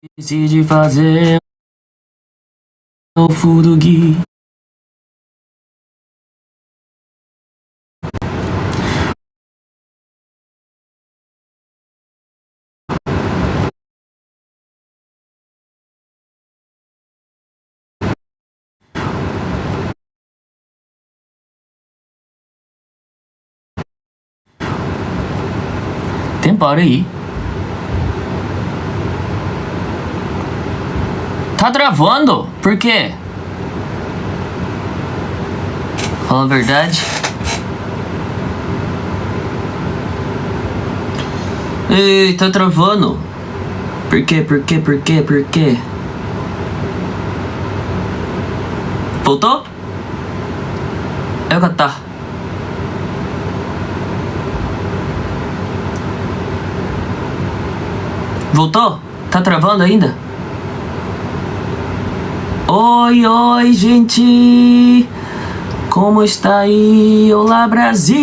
Decidi fazer o furugi. Tempo aí. Tá travando? Por quê? Fala a verdade. Ei, tá travando. Por quê? Voltou? tá. Voltou? Tá travando ainda? Oi, gente! Como está aí? Olá, Brasil!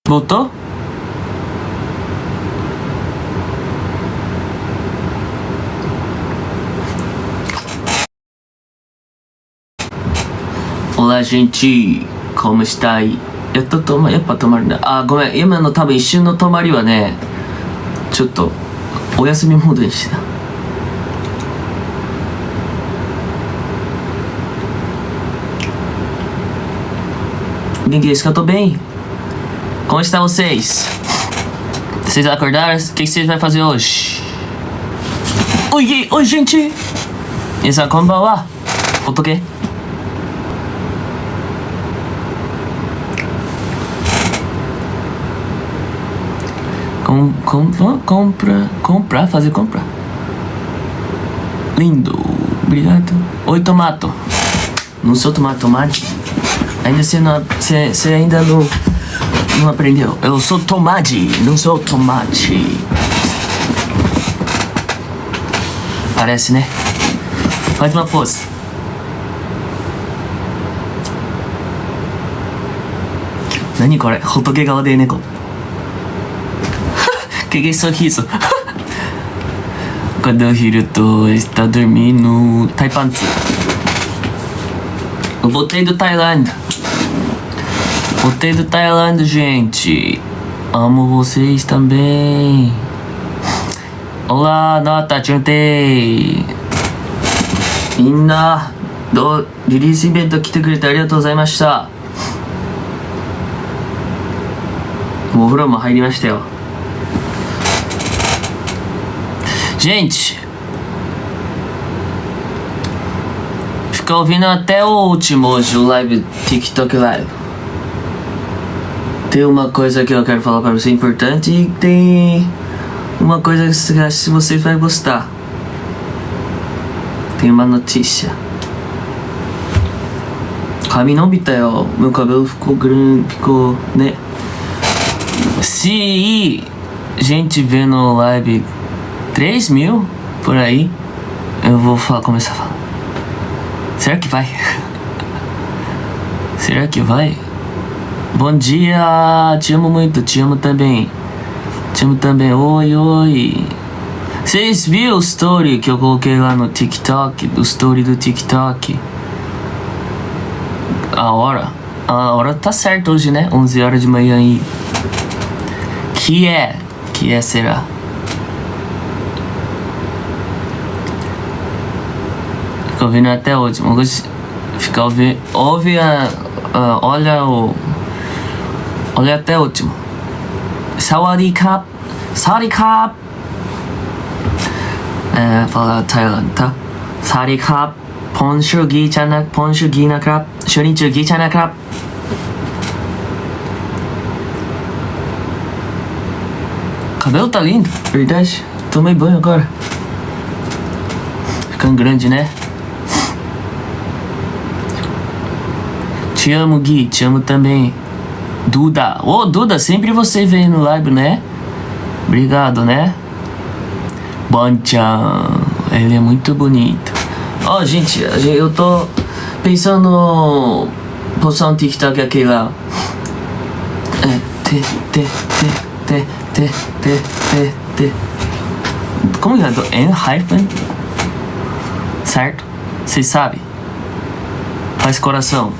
Voltou? Olá, gente! Como está aí? やっぱ止まるんだ。あ、ごめん。今の多分一瞬の止まりはね、ちょっとお休みモードにしてた。Ninguém está tô bem? Como estão vocês? Vocês acordaram? O que vocês vão fazer hoje? Oi, gente! Isa, konbanwa. Otoke? Fazer compra. Lindo, obrigado. Oi, tomato. Não sou tomate. Ainda você ainda não aprendeu. Eu sou tomate, não sou tomate. Parece, né? Faz uma pose. Nani kore? Hotoke gawa de neko. Que sorriso. Quando o Hiruto está dormindo, Taipanzi. Eu voltei do Tailândia, gente. Amo vocês também. Olá, Nota, juntei. Minna, release event 来てくれてありがとうございました。もうお風呂も入りましたよ。Gente, fica ouvindo até o último hoje o live TikTok Live. Tem uma coisa que eu quero falar pra você importante e tem uma coisa que você vai gostar. Tem uma notícia. Kami nobita yo. Meu cabelo ficou grande, né? Se gente vê no live 3 mil por aí, eu vou começar a falar. Será que vai? Será que vai? Bom dia, te amo muito, te amo também. Oi. Vocês viram o story que eu coloquei lá no TikTok? Do story do TikTok? A hora tá certa hoje, né? 11 horas de manhã aí. Que é será? Fica ouvindo até o último. Fica ouvindo. Olha até o último. Sawadee-kap. Fala Tailândia, tá? Sawadee-kap. Ponshugi nakrap. Shunichugi nakrap. Cabelo tá lindo, verdade. Tomei banho agora. Ficando grande, né? Te amo, Gui, te amo também. Duda, Duda, sempre você vem no live, né? Obrigado, né? Bonchan, ele é muito bonito. Gente, eu tô pensando em postar um TikTok aqui lá. T. Como que é? Do N hyphen? Certo? Vocês sabem? Faz coração.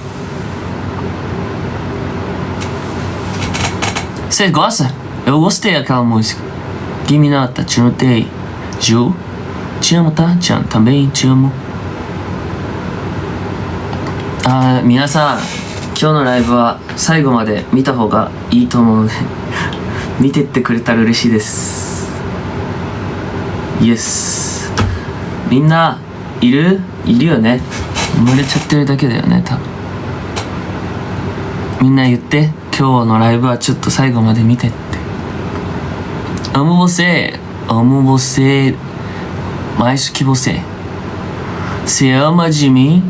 Vocês gostam? Eu gostei daquela música. Kimi no Tachi no Tei. Ju, te amo, tá? Chan, também te amo. Minasan, 今日のライブは最後まで見た方がいいと思うので見てってくれたら嬉しいです。イエス。みんないるよね。生まれちゃってるだけだよね、多分。みんな言って、今日のライブはちょっと最後まで見てって。Amo você, mais que você. Você ama de mim,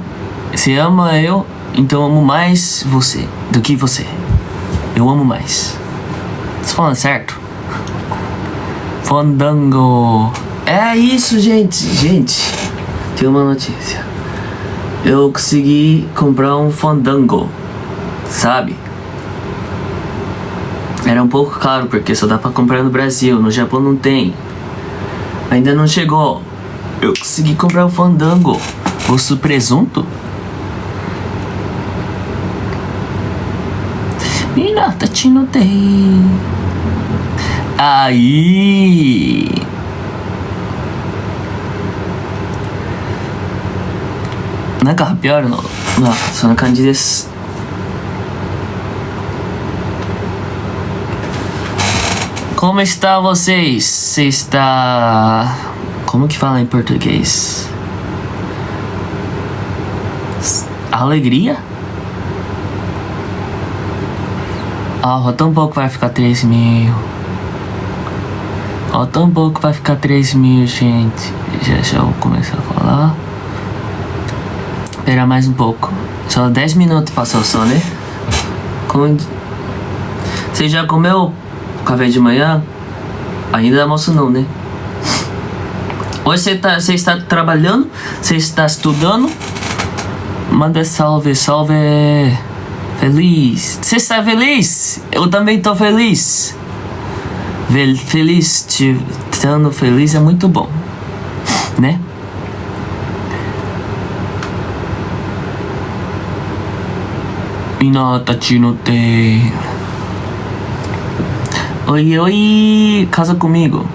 você ama eu, então eu amo mais você do que você. Eu amo mais. Você falando certo? Fandango. É isso, gente. Tem uma notícia. Eu consegui comprar um Fandango, sabe? Era um pouco caro porque só dá pra comprar no Brasil, no Japão não tem. Ainda não chegou. Eu consegui comprar o Fandango. Osso presunto? Minata não tem. Aí. Naka発表あるの？まあそんな感じです。Como está vocês? Você está... Como que fala em português? Alegria? Falta um pouco para ficar 3 mil. Falta um pouco para ficar 3 mil, gente. Já vou começar a falar. Esperar mais um pouco. Só 10 minutos passou só, né? Você já comeu café de manhã? Ainda almoço não, né? Hoje você está trabalhando? Você está estudando? Manda salve. Feliz. Você está feliz? Eu também tô feliz. Feliz, estando feliz é muito bom, né? Minata no te. Oi, casa comigo.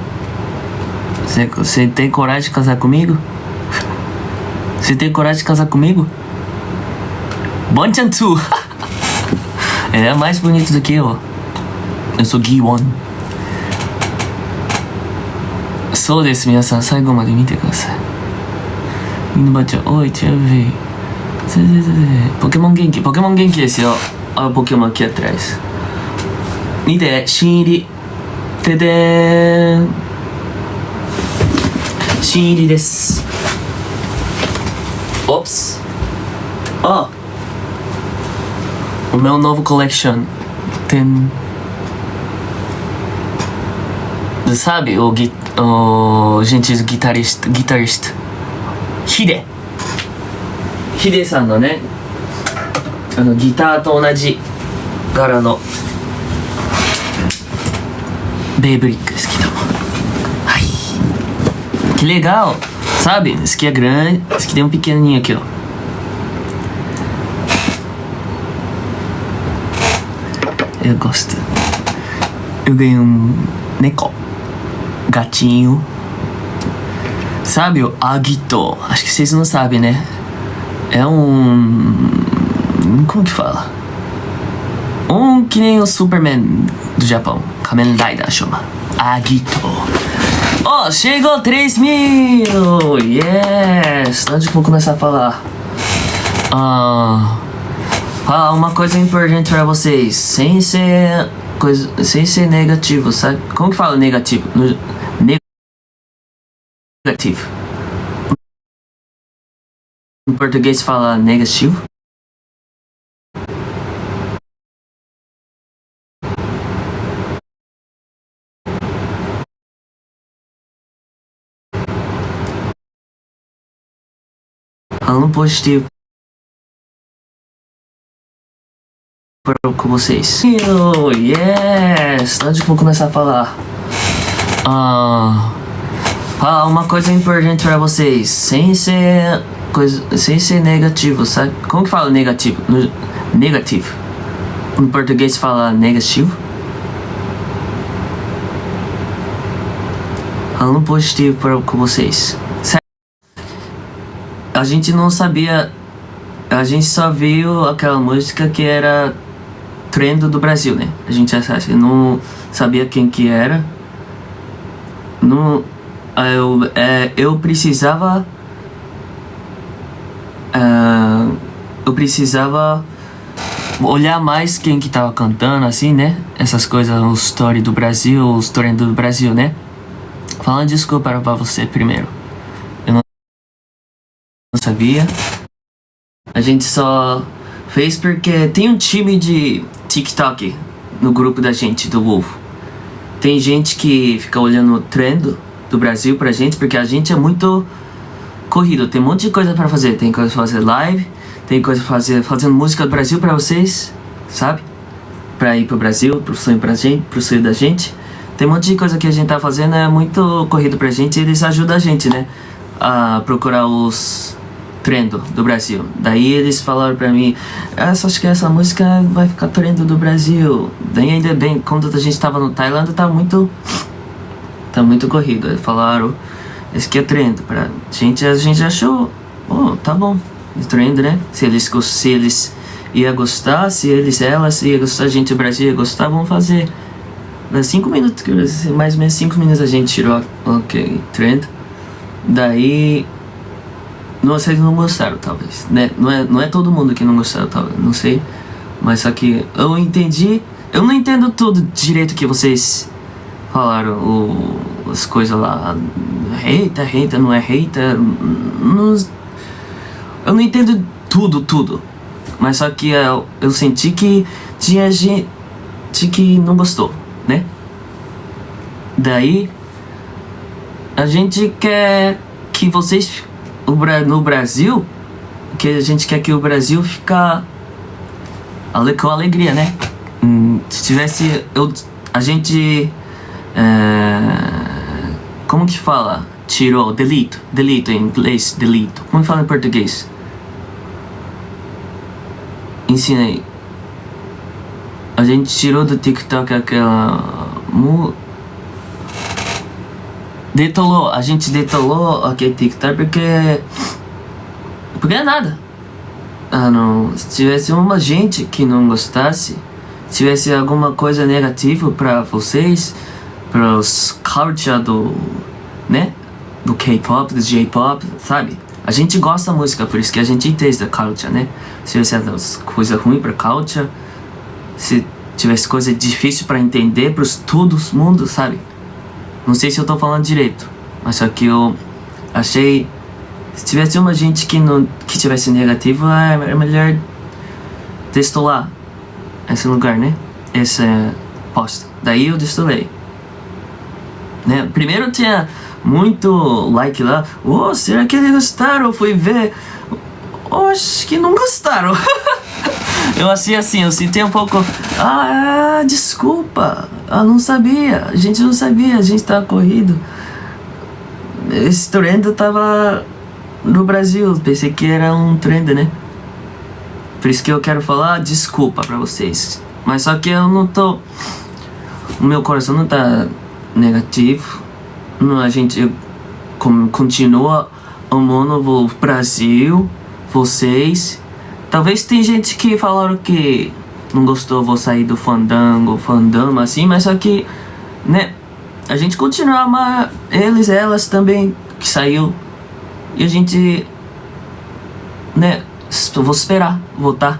Você tem coragem de casar comigo? Você tem coragem de casar comigo? Bonchantu! Ele é mais bonito do que eu. Eu sou Giwon. そうです、皆さん最後まで見てください。みんなばっちゃん、おい、チャービー。ポケモン元気ですよ。ポケモンaqui atrás。見て、新入り。てでーん。新入りです。Ops. O meu novo collection tem... Sabe o gentil guitarrista Hide さんのね、ギターと同じ柄のベイブリックですけども、はい、que legal, sabe? Esse aqui é grande, esse aqui tem um pequenininho aqui, ó. Eu gosto. Eu ganhei um neko, gatinho. Sabe o Agito? Acho que vocês não sabem, né? É como que fala? Que nem o Superman do Japão. Kamen Rider chama. Agito. Chegou 3 mil! Yes! Onde que eu vou começar a falar? Falar uma coisa importante pra vocês. Sem ser negativo, sabe? Como que fala negativo? Negativo. Em português fala negativo. Falando positivo. com vocês. Yes! Onde vou começar a falar? Uma coisa importante pra vocês, sem ser negativo, sabe? Como que fala negativo? Negativo. No português fala negativo. Falando positivo com vocês. Certo? A gente não sabia. A gente só viu aquela música que era trend do Brasil, né? A gente não sabia quem que era. Não, eu precisava olhar mais quem que tava cantando, assim, né? Essas coisas, o story do Brasil, o story do Brasil, né? Falando desculpa pra você primeiro. Eu não sabia. A gente só fez porque tem um time de TikTok no grupo da gente, do Wolf. Tem gente que fica olhando o trend do Brasil pra gente, porque a gente é muito corrido. Tem um monte de coisa pra fazer. Tem coisa pra fazer live, tem coisa pra fazer fazendo música do Brasil pra vocês, sabe? Pra ir pro Brasil, pro sonho da gente. Tem um monte de coisa que a gente tá fazendo, é muito corrido pra gente, e eles ajudam a gente, né? A procurar os trend do Brasil. Daí eles falaram pra mim, só acho que essa música vai ficar trend do Brasil. Daí ainda bem, quando a gente tava no Tailândia, tá muito corrido. Eles falaram, esse aqui é trend pra gente. A gente achou, tá bom, trend, né? Se eles iam gostar, elas iam gostar, a gente do Brasil ia gostar, vamos fazer. 5 minutos, mais ou menos 5 minutos a gente tirou, ok, trend. Daí vocês não gostaram, talvez, né? Não é todo mundo que não gostou, talvez, não sei. Mas só que eu entendi. Eu não entendo tudo direito que vocês falaram, as coisas lá. Hater, não é hater. Eu não entendo tudo. Mas só que eu senti que tinha gente que não gostou, né? Daí a gente quer que vocês, no Brasil, que a gente quer que o Brasil fica com alegria, né? Se tivesse a gente como que fala? Tirou, delete em inglês, delete. Como fala em português? Ensina aí. A gente tirou do TikTok aquela a gente detolou aquele TikTok porque é nada. Não, se tivesse uma gente que não gostasse, se tivesse alguma coisa negativa pra vocês, para os culture né? Do K-pop, do J-pop, sabe? A gente gosta da música, por isso que a gente entende da culture, né? Se tivesse coisa ruim pra culture, se tivesse coisa difícil pra entender pros todos mundo, sabe? Não sei se eu tô falando direito, mas só que eu achei, se tivesse uma gente que tivesse negativo, é melhor destolar esse lugar, né? Esse post. Daí eu destolei, né? Primeiro tinha muito like lá. Será que eles gostaram? Eu fui ver. Acho que não gostaram. Eu achei assim, eu senti um pouco. Desculpa. Não sabia. A gente não sabia, a gente tava corrido. Esse trend tava no Brasil. Pensei que era um trend, né? Por isso que eu quero falar desculpa pra vocês. Mas só que eu não tô. O meu coração não tá negativo. A gente continua amando o Brasil, vocês. Talvez tem gente que falaram que não gostou, vou sair do fandom assim, mas só que, né, a gente continua a amar elas também, que saiu. E a gente, né, vou esperar, voltar.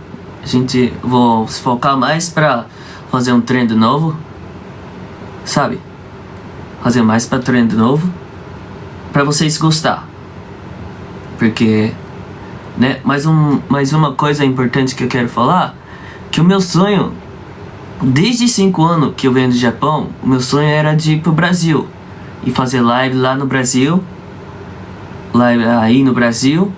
Vou se focar mais pra fazer um trend novo, sabe? Fazer mais pra trend novo, pra vocês gostar. Porque, né, mais uma coisa importante que eu quero falar, que o meu sonho, desde 5 anos que eu venho do Japão, o meu sonho era de ir pro Brasil e fazer live lá no Brasil, live aí no Brasil.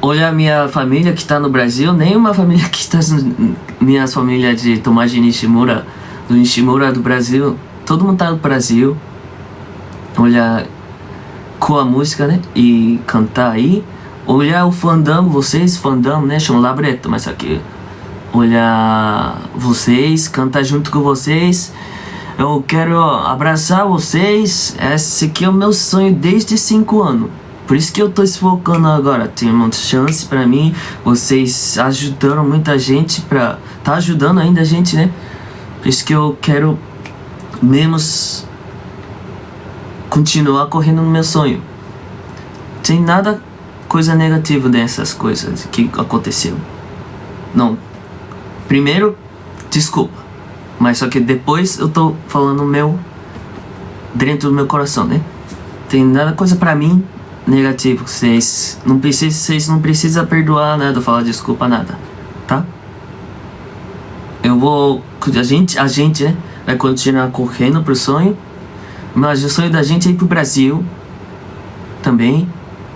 Olha a minha família que tá no Brasil, nenhuma família que tá minha família de Tomaji Nishimura, do Nishimura do Brasil, todo mundo tá do Brasil. Olhar com a música, né? E cantar aí. Olhar o fandango, vocês, fandango, né? Chama labreto, mas aqui. Olhar vocês, cantar junto com vocês. Eu quero abraçar vocês. Esse aqui é o meu sonho desde 5 anos. Por isso que eu tô focando agora. Tem uma chance pra mim. Vocês ajudaram muita gente pra... Tá ajudando ainda a gente, né? Por isso que eu quero mesmo continuar correndo no meu sonho. Tem nada coisa negativa dessas coisas que aconteceu. Não. Primeiro, desculpa. Mas só que depois eu tô falando o meu dentro do meu coração, né? Tem nada coisa pra mim negativo. Vocês não precisam perdoar nada, falar desculpa, nada, tá? Eu vou... A gente, né? Vai continuar correndo pro sonho. Mas o sonho da gente é ir pro Brasil também.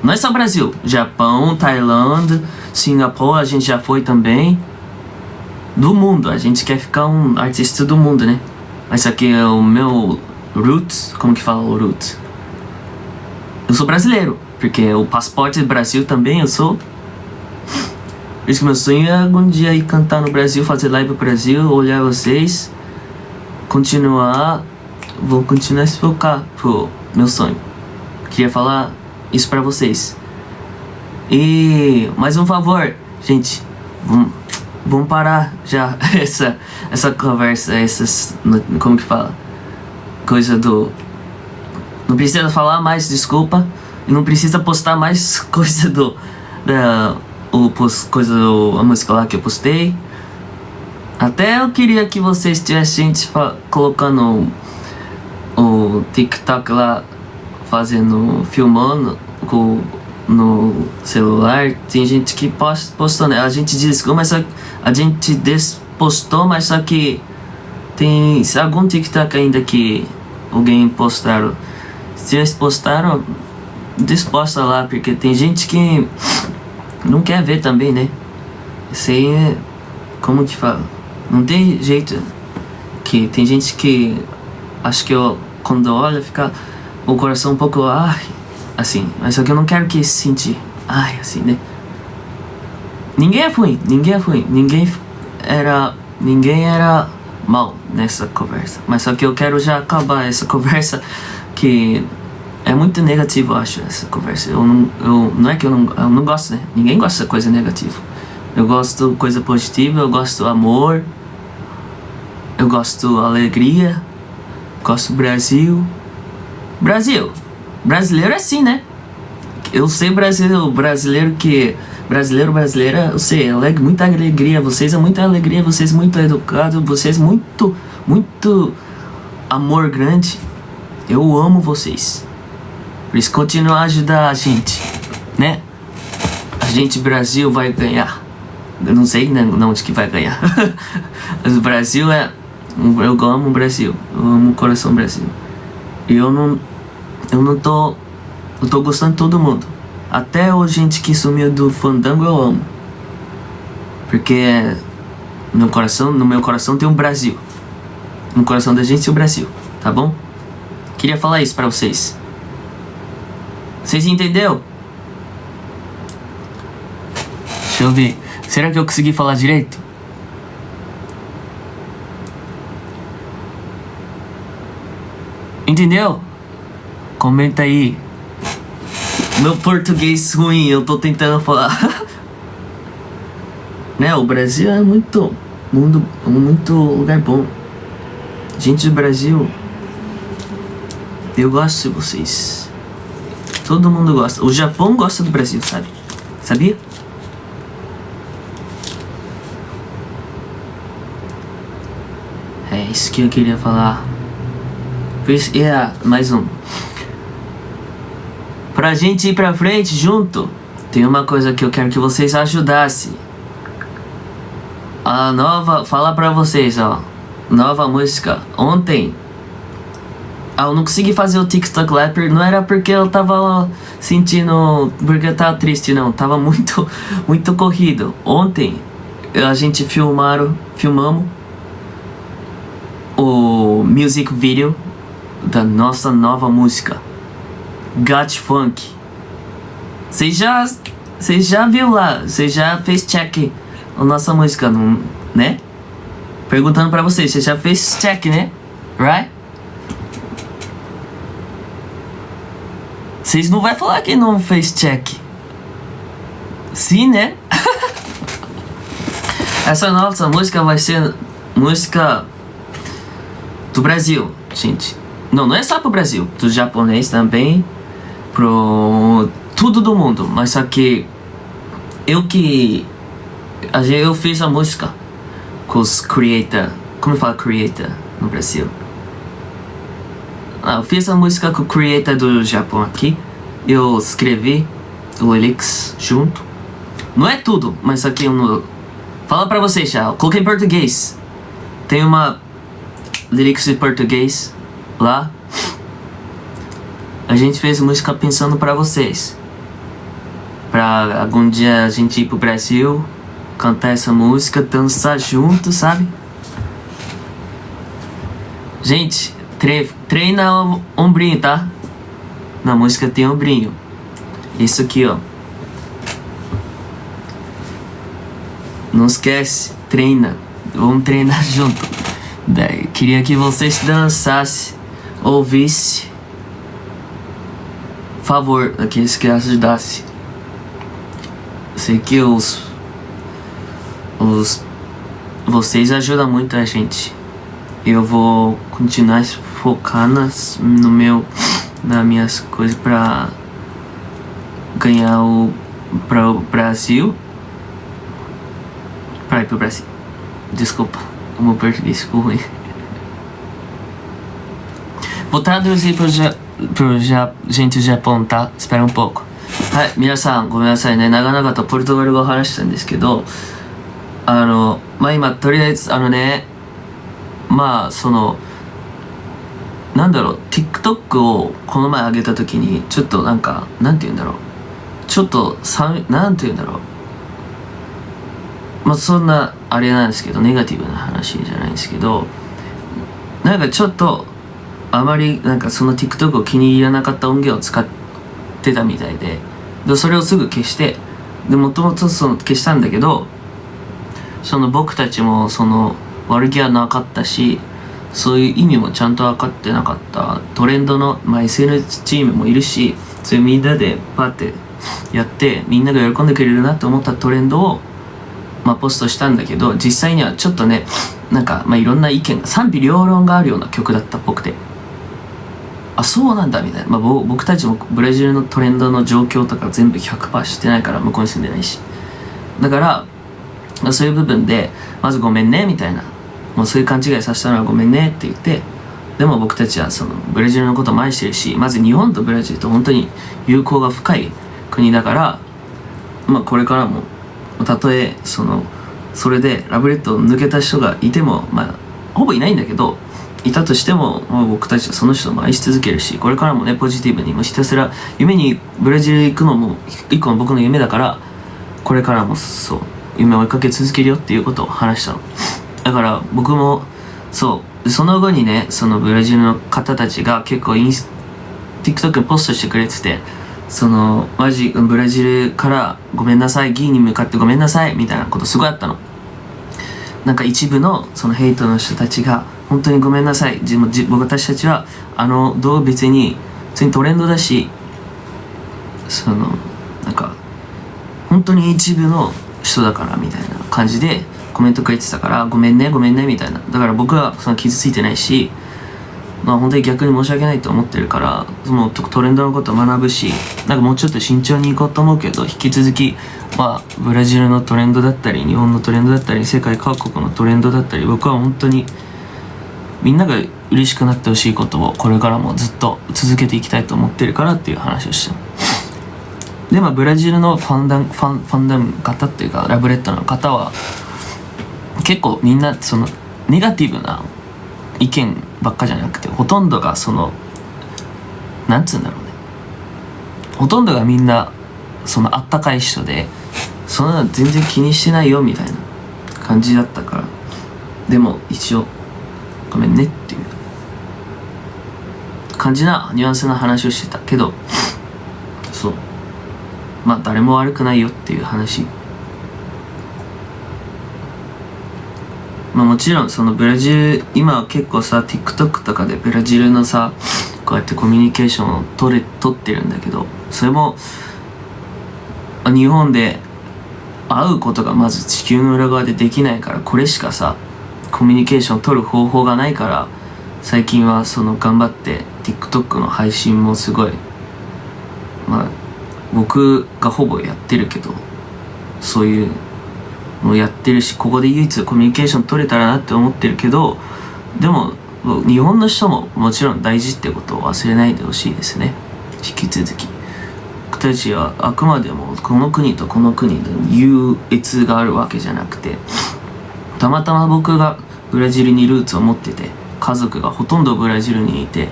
Não é só Brasil. Japão, Tailândia, Singapura, a gente já foi também. Do mundo, a gente quer ficar um artista do mundo, né? Mas aqui é o meu roots. Como que fala o roots? Eu sou brasileiro, porque o passaporte do Brasil também eu sou. Por isso que meu sonho é algum dia ir cantar no Brasil, fazer live no Brasil, olhar vocês, continuar. Vou continuar a se focar pro meu sonho. Queria falar isso pra vocês. E mais um favor, gente, vamos parar já essa conversa, como que fala? Coisa do... Não precisa falar mais desculpa. E não precisa postar mais coisa a música lá que eu postei. Até eu queria que vocês tivessem colocando o TikTok lá, filmando no celular. Tem gente que postou, né? A gente desculpa, mas a gente despostou, mas só que tem algum TikTok ainda que alguém postaram. Se eles postaram, desposta lá, porque tem gente que não quer ver também, né? Isso aí é... Como que fala? Não tem jeito. Que tem gente que... Acho que quando olha, fica o coração um pouco... Ai, assim. Mas só que eu não quero que se sentir... Ai, assim, né? Ninguém é ruim. Ninguém era mal nessa conversa. Mas só que eu quero já acabar essa conversa, que é muito negativo, eu acho, essa conversa. Não é que eu não gosto, né? Ninguém gosta de coisa negativa. Eu gosto de coisa positiva, eu gosto do amor, eu gosto da alegria, gosto do Brasil. Brasileiro é assim, né? Eu sei brasileira, eu sei, muita alegria, vocês é muita alegria, vocês muito educados, vocês muito amor grande. Eu amo vocês. Por isso, continuar a ajudar a gente, né? A gente, Brasil, vai ganhar. Eu não sei não de que vai ganhar. Mas o Brasil é... Eu amo o Brasil. Eu amo o coração do Brasil. E eu tô gostando de todo mundo. Até a gente que sumiu do fandango eu amo. Porque no meu coração tem um Brasil. No coração da gente é o Brasil, tá bom? Queria falar isso pra vocês. Vocês entenderam? Deixa eu ver. Será que eu consegui falar direito? Entendeu? Comenta aí. Meu português ruim, eu tô tentando falar. Né, o Brasil é muito lugar bom. Gente do Brasil, eu gosto de vocês. Todo mundo gosta. O Japão gosta do Brasil, sabe? Sabia? É isso que eu queria falar. Mais um. Pra gente ir pra frente junto, tem uma coisa que eu quero que vocês ajudassem. Falar pra vocês, ó. Nova música. Ontem eu não consegui fazer o TikTok lá. Não era porque eu tava sentindo... Porque eu tava triste, não. Tava muito corrido. Ontem a gente filmamos o music video da nossa nova música, Got Funk. Você já viu lá, você já fez check a nossa música, não, né? Perguntando pra vocês, você já fez check, né? Right? Vocês não vai falar que não fez check. Sim, né? Essa nossa música vai ser música do Brasil, gente. Não é só pro Brasil, do japonês também, pro tudo do mundo. Mas só que eu fiz a música com os creator. Como fala creator no Brasil? Eu fiz a música com o creator do Japão aqui. Eu escrevi o lyrics junto. Não é tudo, mas só que eu não... Fala pra vocês já, eu coloquei em português. Tem uma lyrics em português lá. A gente fez música pensando pra vocês, pra algum dia a gente ir pro Brasil, cantar essa música, dançar junto, sabe? Gente, treina o ombrinho, tá? Na música tem ombrinho. Isso aqui, ó. Não esquece, treina. Vamos treinar junto. Daí, queria que vocês dançassem, ouvissem. Por favor, aqueles que ajudassem. Sei que vocês ajudam muito a gente. Eu vou continuar focar nas minhas coisas pra ganhar pra o Brasil. Pra ir pro Brasil. Desculpa, o meu português ficou ruim. Vou traduzir pro gente do Japão, tá? Espera um pouco. はい、皆さんごめんなさいね。長々とポルトガル語を話したんですけど、今とりあえずなんだろう、TikTok をこの前上げた時にちょっとなんて言うんだろう、ちょっとなんて言うんだろう、そんなあれなんですけど、ネガティブな話じゃないんですけど、ちょっとあまりその TikTok を気に入らなかった音源を使ってたみたいで、それをすぐ消して、でもともと消したんだけど、僕たちも悪気はなかったし、そういう意味もちゃんと分かってなかった。トレンドの、SNS チームもいるし、そういうみんなでパーってやってみんなが喜んでくれるなと思ったトレンドをポストしたんだけど、実際にはちょっとね、いろんな意見が賛否両論があるような曲だったっぽくて、あ、そうなんだみたいな。僕たちもブラジルのトレンドの状況とか全部 100% 知ってないから、向こうに住んでないし、だからそういう部分でまずごめんねみたいな、もうそういう勘違いさせたのはごめんねって言って、でも僕たちはブラジルのことを愛してるし、まず日本とブラジルと本当に友好が深い国だから、これからもたとえそれでラブレッドを抜けた人がいても、ほぼいないんだけど、いたとしても、僕たちはその人を愛し続けるし、これからもね、ポジティブに、ひたすら夢にブラジル行くのも一個の僕の夢だから、これからも夢を追いかけ続けるよっていうことを話したの。だから僕もその後にね、ブラジルの方たちが結構TikTok にポストしてくれてて、マジブラジルからごめんなさい、議員に向かってごめんなさいみたいなことすごいあったの。一部のヘイトの人たちが本当にごめんなさい、私たちは動画別にトレンドだし、本当に一部の人だからみたいな感じでコメントくれてたから、ごめんねみたいな。だから僕は傷ついてないし、本当に逆に申し訳ないと思ってるから、トレンドのことを学ぶし、もうちょっと慎重にいこうと思うけど、引き続きブラジルのトレンドだったり、日本のトレンドだったり、世界各国のトレンドだったり、僕は本当にみんなが嬉しくなってほしいことをこれからもずっと続けていきたいと思ってるからっていう話をした。でブラジルのファンダム方っていうか、ラブレッドの方は結構みんなネガティブな意見ばっかじゃなくて、ほとんどがなんつうんだろうね、ほとんどがみんなあったかい人で、そんなの全然気にしてないよみたいな、感じだったから、でも一応ごめんねっていう感じなニュアンスな話をしてたけど、そう、まあ誰も悪くないよっていう話。まあもちろんそのブラジル、今は結構さ TikTok とかでブラジルのさこうやってコミュニケーションを取ってるんだけど、それも日本で会うことがまず地球の裏側でできないから、これしかさコミュニケーションを取る方法がないから、最近はその頑張って TikTok の配信もすごい、まあ僕がほぼやってるけど、そういうのをやってるし、ここで唯一コミュニケーション取れたらなって思ってるけど、でも日本の人ももちろん大事ってことを忘れないでほしいですね。引き続き僕たちはあくまでもこの国とこの国で優越があるわけじゃなくて、たまたま僕がブラジルにルーツを持ってて、家族がほとんどブラジルにいて、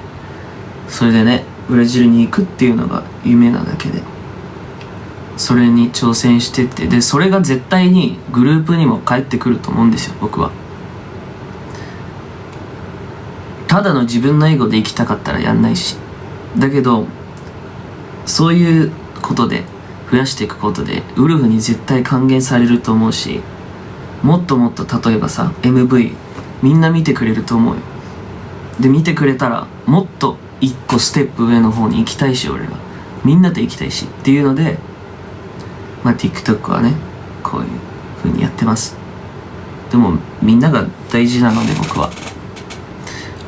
それでねブラジルに行くっていうのが夢なだけで、それに挑戦してって、でそれが絶対にグループにも返ってくると思うんですよ。僕はただの自分のエゴで生きたかったらやんないし、だけどそういうことで増やしていくことでウルフに絶対還元されると思うし、もっともっと例えばさ MV みんな見てくれると思うよ。で見てくれたらもっと一個ステップ上の方に行きたいし、俺らみんなで行きたいしっていうので、まあ TikTok はねこういう風にやってます。でもみんなが大事なので、僕は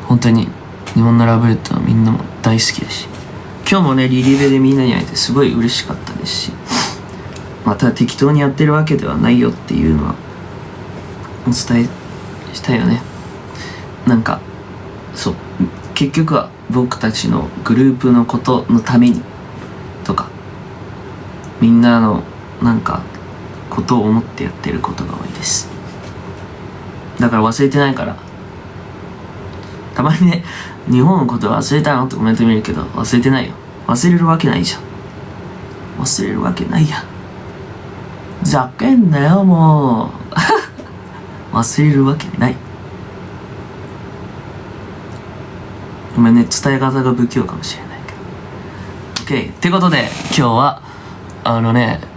本当に日本のラブレットはみんなも大好きだし、今日もねリリベでみんなに会えてすごい嬉しかったですし、また適当にやってるわけではないよっていうのはお伝えしたいよね。なんかそう、結局は僕たちのグループのことのためにとか、みんなのなんかことを思ってやってることが多いです。だから忘れてないから。たまにね日本のこと忘れたのってコメント見るけど、忘れてないよ。忘れるわけないじゃん。忘れるわけないやん。ざけんなよもう忘れるわけない。ごめんね、伝え方が不器用かもしれないけど。OK ってことで今日は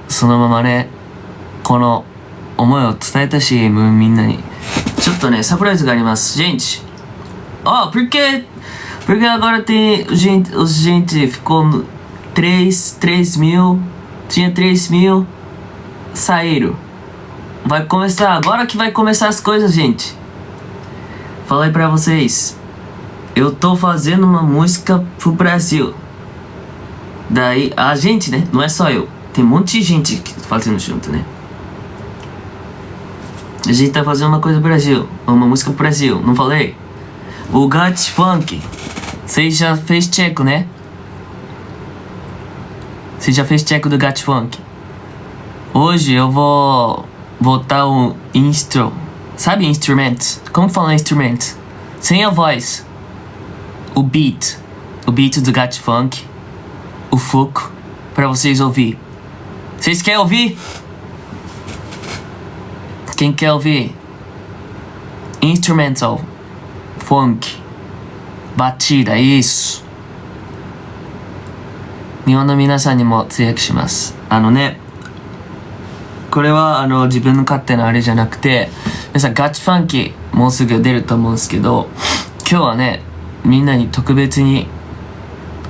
そのままねこの思いを伝えたし、みんなにちょっとねサプライズがあります。Gente, porque agora tem gente ficou 3 mil, tinha 3 mil, saíram. Vai começar, agora que vai começar as coisas, gente. Falei pra vocês, eu tô fazendo uma música pro Brasil. Daí, a gente, né? Não é só eu. Tem um monte de gente fazendo junto, né? A gente tá fazendo uma coisa pro Brasil, uma música pro Brasil, não falei? O Gat Funk. Você já fez check, né? Você já fez check do Gat Funk? Hoje eu vou botar um sabe instrument? Como fala instrument? Sem a voz. O beat do Gat Funk, o Fuco, pra vocês ouvir. Vocês querem ouvir? Quem quer ouvir? Instrumental, funk, batida, isso. 日本の皆さんにも通訳します。これは自分の勝手なあれじゃなくて、皆さんガチファンキーもうすぐ出ると思うんですけど、今日はねみんなに特別に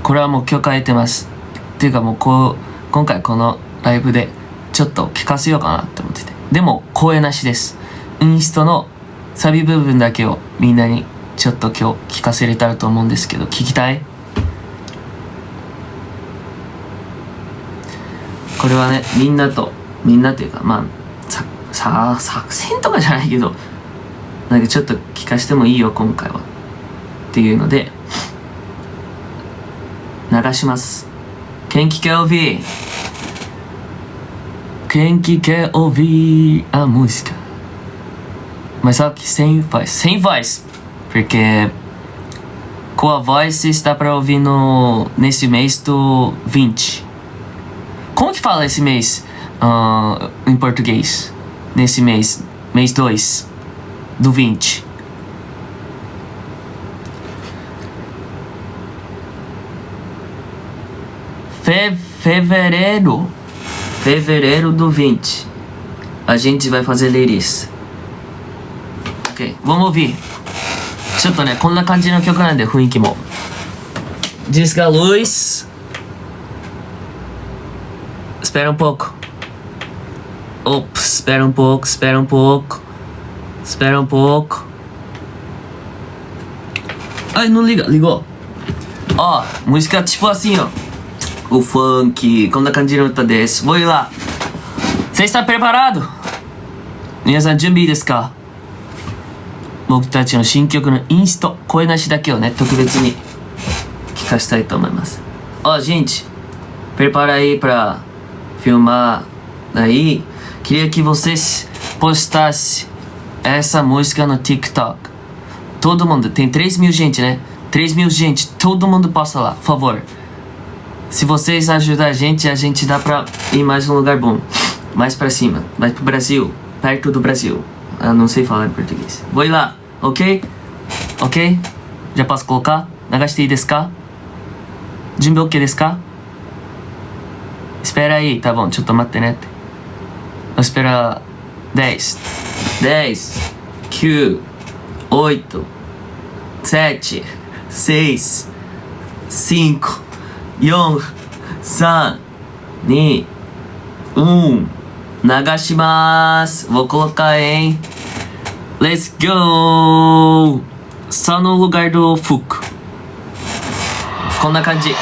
これはもう許可得てますっていうか、もう今回このライブでちょっと聞かせようかなって思ってて、でも声なしです。インストのサビ部分だけをみんなにちょっと今日聞かせれたらと思うんですけど、聞きたい？これはねみんなっていうか、まあ作戦とかじゃないけど、なんかちょっと聞かせてもいいよ今回はっていうので流します。Quem que quer ouvir? Quem que quer ouvir a música? Mas só que sem voz, porque com a voz está pra ouvir nesse mês do 20. Como que fala esse mês em português? Nesse mês mês 2 do 20. Fevereiro do 20 a gente vai fazer isso. Ok, vamos ouvir. ちょっとねこんな感じの曲なんで雰囲気も。Disca luz. Espera um pouco. Ops, espera um pouco. Ai, não liga, ligou. Ó, música tipo assim, ó. O funk, こんな感じの歌です。Vou ir lá. Você está preparado? 皆さん準備いいですか？僕たちの新曲のインスト、声なしだけをね、特別に聞かせたいと思います。Ó, gente, prepara aí pra filmar aí. Queria que vocês postassem essa música no TikTok. Todo mundo, tem 3.000 gente, né? 3.000 gente, todo mundo posta lá, por favor. Se vocês ajudarem a gente dá pra ir mais um lugar bom. Mais pra cima, vai pro Brasil, perto do Brasil. Eu não sei falar em português. Vou ir lá, ok? Ok? Já posso colocar? 流していいですか？準備 OK ですか？ Espera aí, tá bom, ちょっと待ってねって。Espera 10, 9, 8, 7, 6, 5, 4, 3, 2, 1. 流します。Vou colocar, hein? Let's go! Só no lugar do Fuku. こんな感じ。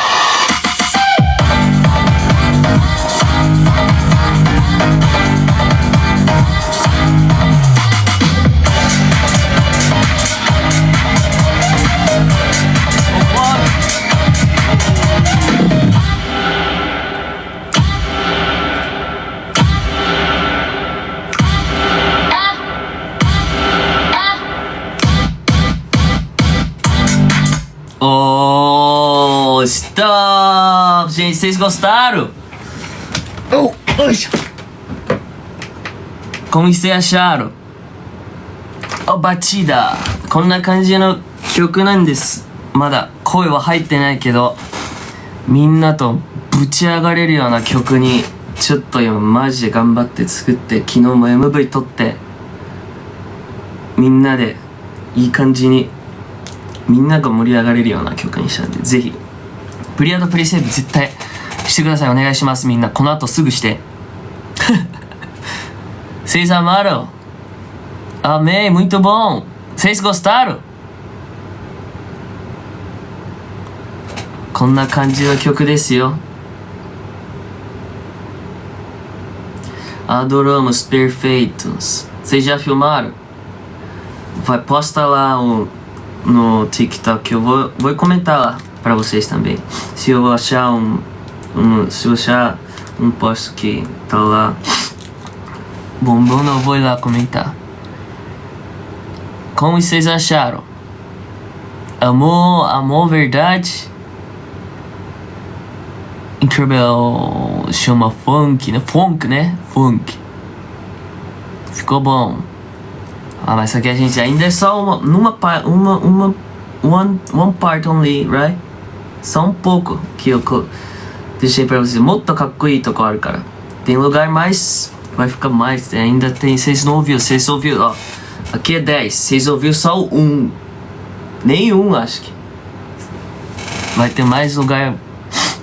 Oh, stop! Gente, vocês gostaram? Como vocês acharam? Oh, batida! こんな感じの曲なんです。まだ声は入ってないけど、みんなとぶち上がれるような曲にちょっと今マジで頑張って作って、昨日も MV 撮って、みんなでいい感じにみんなが盛り上がれるような曲にしたんで、ぜひプリアドプリセーブ絶対してください。お願いします。みんなこの後すぐしてVocês amaram? Amei, muito bom. Vocês gostaram? こんな感じの曲ですよ。Adoramos perfeitos. Vocês já filmaram? Vai, posta lá no TikTok. Eu vou comentar lá pra vocês também. Se eu achar se eu achar um post que tá lá bombando, eu vou ir lá comentar. Como vocês acharam? Amor, verdade? Incrível. Chama funk, né? Funk. Ficou bom. Ah, mas isso aqui a gente ainda é só one part only, right? Só um pouco que eu deixei pra vocês. Muito かっこいいとこあるから。Tem lugar mais, vai ficar mais. Ainda tem, vocês não ouviram, ó. Aqui é 10, vocês ouviram só o 1. Nenhum, acho que. Vai ter mais lugar.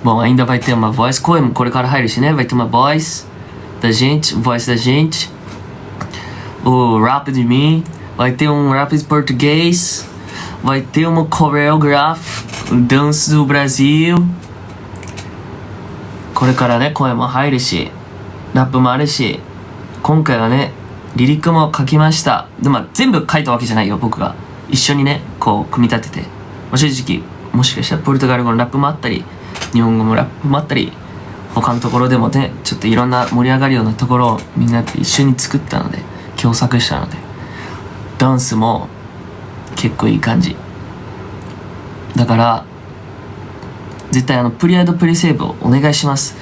Bom, ainda vai ter uma voz. 声もこれから入るしね。Vai ter uma voz da gente, voz da gente. O rap de mim. Vai ter um rap de português. Vai ter uma choreograph, dança do Brasil. これからね、声も入るし、ラップもあるし、今回はね、リリックも書きました。でも全部書いたわけじゃないよ、僕が。一緒にね、こう組み立てて。正直、もしかしたらポルトガル語のラップもあったり、日本語もラップもあったり、他のところでもね、ちょっといろんな盛り上がるようなところをみんなで一緒に作ったので、共作したので、ダンスも結構いい感じ。だから、絶対プリアドプリセーブをお願いします。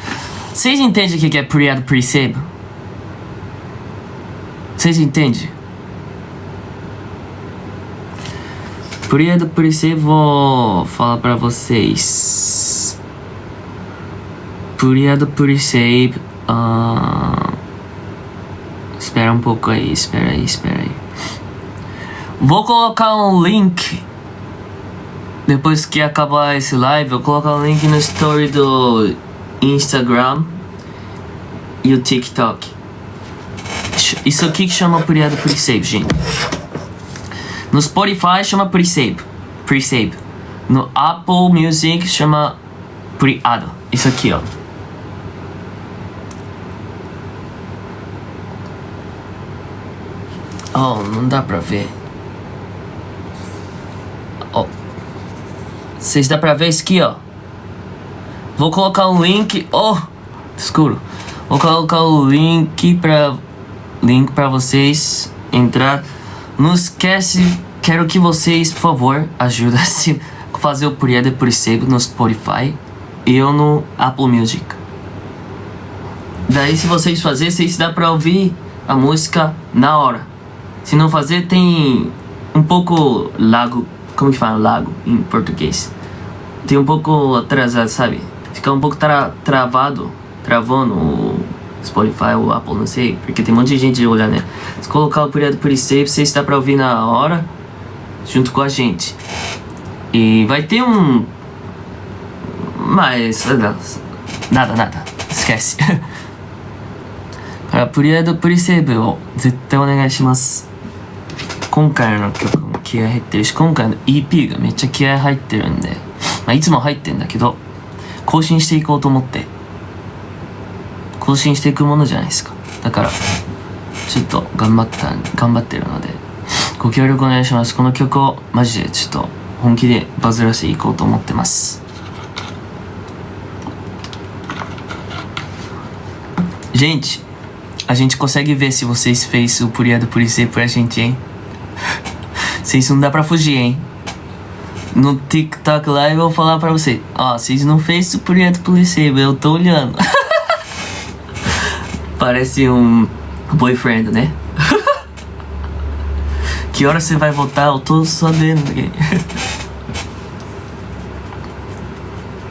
Vocês entendem o que é Pre-Ad Pre-Save? Vocês entendem? Obrigado por isso, vou falar pra vocês. Obrigado por isso. Espera um pouco aí, espera aí. Vou colocar um link. Depois que acabar esse live, eu vou colocar um link no story do Instagram e o TikTok. Isso aqui que chama Obrigado por isso, gente. No Spotify chama Pre-Save. No Apple Music chama Obrigado. Isso aqui, ó. Oh, não dá pra ver. Oh. Vocês dá pra ver isso aqui, ó. Vou colocar um link. Oh, escuro. Vou colocar o link pra vocês entrar. Não esquece, quero que vocês, por favor, ajudem a fazer o Obrigado por isso no Spotify e eu no Apple Music. Daí se vocês fazerem, vocês dá pra ouvir a música na hora. Se não fazer, tem um pouco lago. Como que fala lago em português? Tem um pouco atrasado, sabe? Fica um pouco travou no Spotify ou Apple, não sei, porque tem um monte de gente olhando, né? Se colocar o Obrigado por isso, você está pra ouvir na hora, junto com a gente. E vai ter um... Mas... Nada. Esquece. プリアドプリセーブを絶対お願いします。今回の曲も気合入ってるし、今回の EP がめっちゃ気合入ってるんで、まあ、いつも入ってんだけど、更新していこうと思って、更新していくものじゃないですか。だからちょっと頑張ってるのでご協力お願いします。この曲をマジでちょっと本気でバズらせていこうと思ってます。Gente, a gente consegue ver se vocês fez o Obrigado por isso pra gente, hein? Vocês não dá pra fugir, hein? No TikTok Live eu vou falar pra vocês. Ó, vocês não fez o Obrigado por isso, eu tô olhando. Parece um boyfriend, né? Que hora você vai voltar? Eu tô sabendo.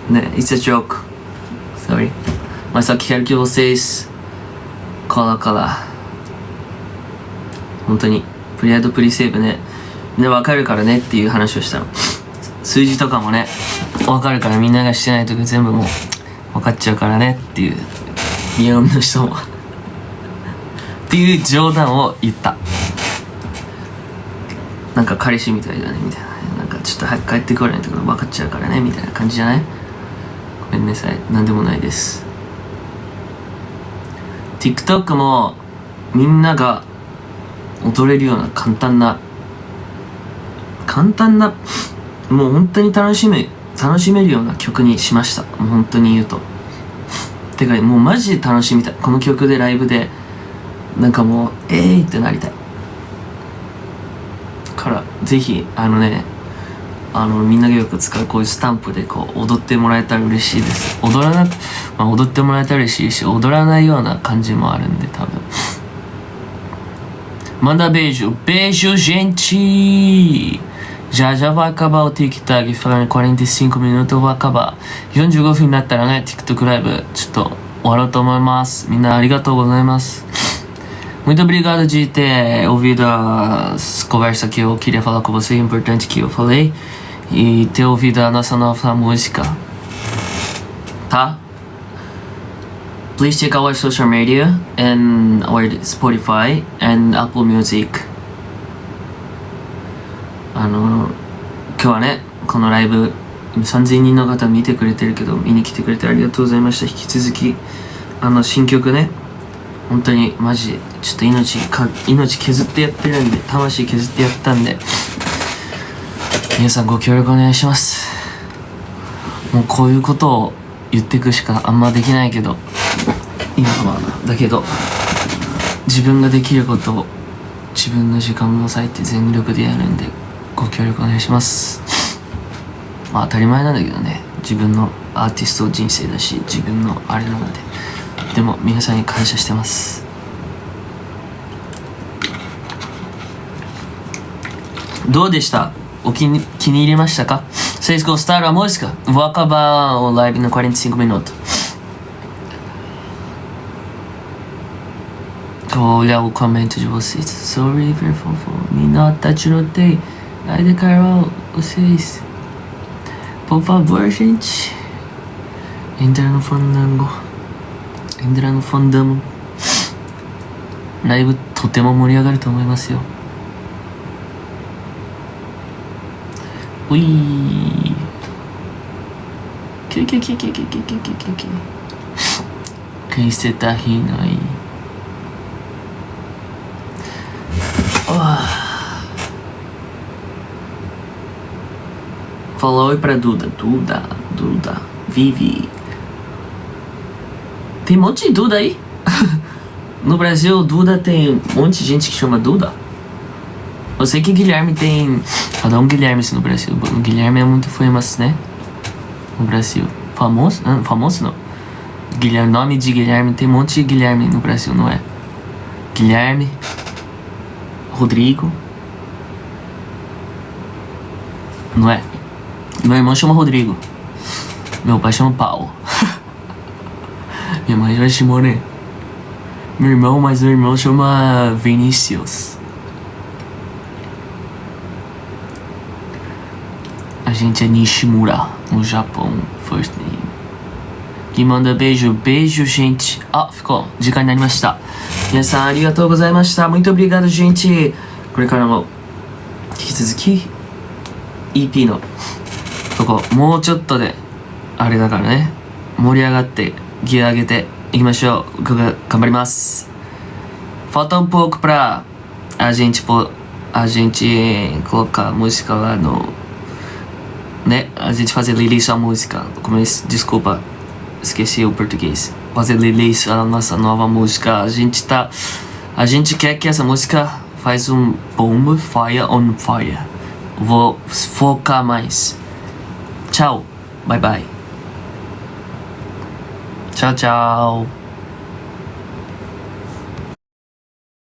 Né? It's a joke. Sorry. Mas só que quero que vocês coloquem lá. 本当にプリアドプリセーブね。ね、分かるからねっていう話をしたの。数字とかもね、分かるからみんながしてないとき全部もう分かっちゃうからねっていう。日本の人もっていう冗談を言った。なんか彼氏みたいだねみたいな。なんかちょっと早く帰ってこないとか分かっちゃうからねみたいな感じじゃない？ごめんなさい。なんでもないです。TikTok もみんなが踊れるような簡単なもう本当に楽しめるような曲にしました。もう本当に言うと。てかもうマジで楽しみたい。この曲でライブでなんかもうってなりたいからぜひみんながよく使うこういうスタンプでこう踊ってもらえたら嬉しいです。踊ってもらえたら嬉しいし、踊らないような感じもあるんで多分。Manda beijo. Beijo, gente! Já vai acabar o TikTok. Falando 45 minutos eu vou acabar. 45分になったらね、TikTok ライブちょっと終わろうと思います。みんなありがとうございます。Muito obrigado de ter ouvido as conversas que eu queria falar com você, importante que eu falei, e ter ouvido a nossa nova música, tá? Please check out our social media and our Spotify and Apple Music. 今日はね、このライブ3000人の方見てくれてるけど、見に来てくれてありがとうございました。引き続き新曲ね、本当にマジちょっと命削ってやってるんで、魂削ってやったんで、皆さんご協力お願いします。もうこういうことを言っていくしかあんまできないけど、今はだけど自分ができることを自分の時間も割いて全力でやるんでご協力お願いします。まあ当たり前なんだけどね、自分のアーティスト人生だし自分のあれなので、でも皆さんに感謝してます。どうでした？気に入りましたか? Vocês gostaram da música? Vou acabar o live no 45 minutos. Vou olhar o comentário de vocês. Sorry, fofo. Me nota, te notei. Ai, de Carol, vocês. Por favor, gente. Entra no fandango. Entra no fandamo. ライブとても盛り上がると思いますよ。ういー。キュキュキュキュキュキュキュキュキュキュ。Quem você tá rindo aí? Falou oi pra Duda. Duda. Vive. Tem um monte de Duda aí. No Brasil, Duda tem um monte de gente que chama Duda. Eu sei que Guilherme tem... Cada um Guilherme no Brasil. O Guilherme é muito famoso, né? No Brasil. Famoso? Não, famoso não. Guilherme, nome de Guilherme, tem um monte de Guilherme no Brasil, não é? Guilherme. Rodrigo. Não é? Meu irmão chama Rodrigo. Meu pai chama Paulo. Minha mãe chama Shimone. Meu irmão chama Vinícius. A gente é Nishimura, no Japão, first name. Quem manda beijo, gente. Ficou. Dicaになりました。皆さんありがとうございました。Muito obrigado, gente. これからも引き続き EP のとこもうちょっとであれだからね、盛り上がってギア上げていきましょう。頑張ります。Falta um pouco pra a gente colocar a música lá no, né? A gente fazer release a música. Desculpa, esqueci o português. Fazer release a nossa nova música. A gente quer que essa música faz um boom, fire on fire. Vou focar mais. Tchau, bye bye. Tchau.